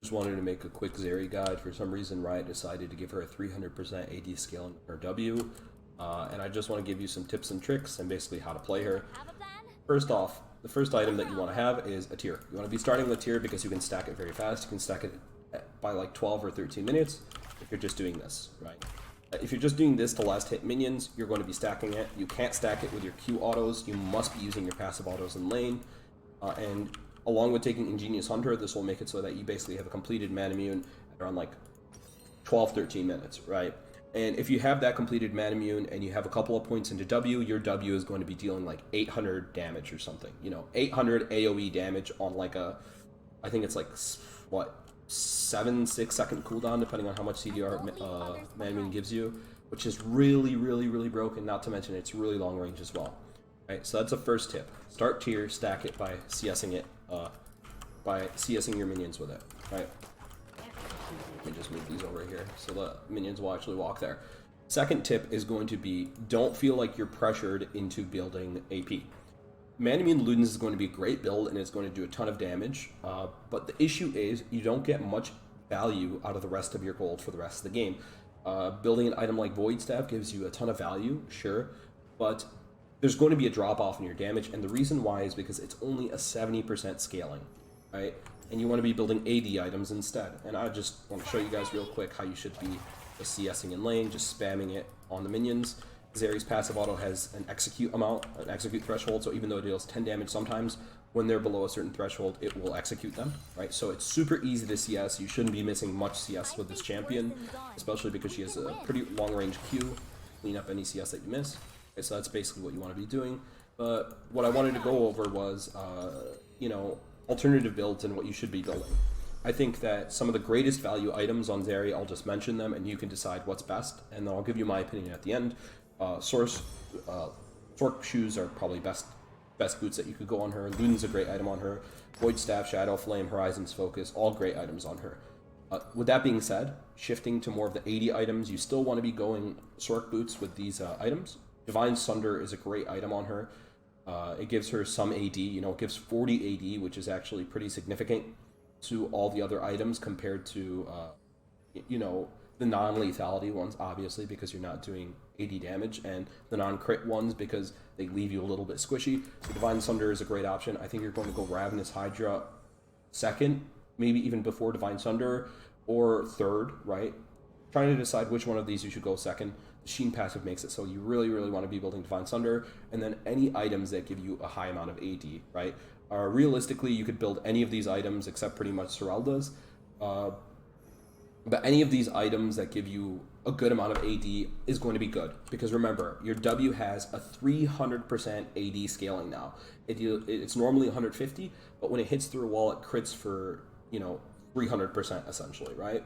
Just wanted to make a quick Zeri guide. For some reason, Riot decided to give her a 300% AD scale in her W, and I just want to give you some tips and tricks and basically how to play her. First off, the first item that you want to have is a tier. You want to be starting with tier because you can stack it very fast. You can stack it by like 12 or 13 minutes if you're just doing this, right? If you're just doing this to last hit minions, you're going to be stacking it. You can't stack it with your Q autos. You must be using your passive autos in lane, and along with taking Ingenious Hunter, this will make it so that you basically have a completed manamune at around like 12-13 minutes, right? And if you have that completed manamune and you have a couple of points into W, your W is going to be dealing like 800 damage or something. You know, 800 AoE damage on like a, I think it's like, what, 6 second cooldown, depending on how much CDR manamune gives you, which is really, really, really broken, not to mention it's really long range as well. Right, so that's the first tip. Start tier, stack it by CSing it, by CSing your minions with it, right? Let me just move these over here so the minions will actually walk there. Second tip is going to be, don't feel like you're pressured into building AP. Manamune Ludens is going to be a great build and it's going to do a ton of damage, but the issue is you don't get much value out of the rest of your gold for the rest of the game. Building an item like Void Staff gives you a ton of value, sure, but there's going to be a drop off in your damage, and the reason why is because it's only a 70% scaling, right? And you want to be building AD items instead. And I just want to show you guys real quick how you should be just CSing in lane, just spamming it on the minions. Zeri's passive auto has an execute amount, an execute threshold, so even though it deals 10 damage sometimes, when they're below a certain threshold, it will execute them, right? So it's super easy to CS. You shouldn't be missing much CS with this champion, especially because she has a pretty long range Q, clean up any CS that you miss. Okay, so that's basically what you want to be doing. But what I wanted to go over was, you know, alternative builds and what you should be building. I think that some of the greatest value items on Zeri, I'll just mention them and you can decide what's best, and then I'll give you my opinion at the end. Sork shoes are probably best boots that you could go on her. Luden's a great item on her. Void Staff, Shadow Flame, Horizon's Focus, all great items on her. With that being said, shifting to more of the 80 items, you still want to be going Sork boots with these items. Divine Sunder is a great item on her. It gives her some AD, you know, it gives 40 AD, which is actually pretty significant to all the other items compared to, you know, the non-lethality ones, obviously, because you're not doing AD damage, and the non-crit ones because they leave you a little bit squishy. So Divine Sunder is a great option. I think you're going to go Ravenous Hydra second, maybe even before Divine Sunder, or third, right? Trying to decide which one of these you should go second. The Sheen passive makes it so you really, really want to be building Divine Sunder, and then any items that give you a high amount of AD, right? Realistically, you could build any of these items except pretty much Seralda's, but any of these items that give you a good amount of AD is going to be good, because remember, your W has a 300% AD scaling now. It's normally 150, but when it hits through a wall, it crits for, you know, 300% essentially, right?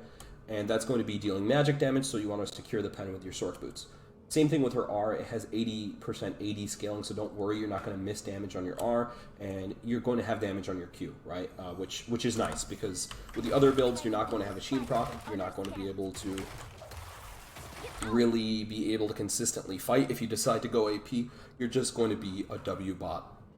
And that's going to be dealing magic damage, so you want to secure the pen with your Sork boots. Same thing with her R, it has 80% AD scaling, so don't worry, you're not going to miss damage on your R, and you're going to have damage on your Q, right? Which is nice, because with the other builds, you're not going to have a Sheen proc, you're not going to be able to really be able to consistently fight. If you decide to go AP, you're just going to be a W bot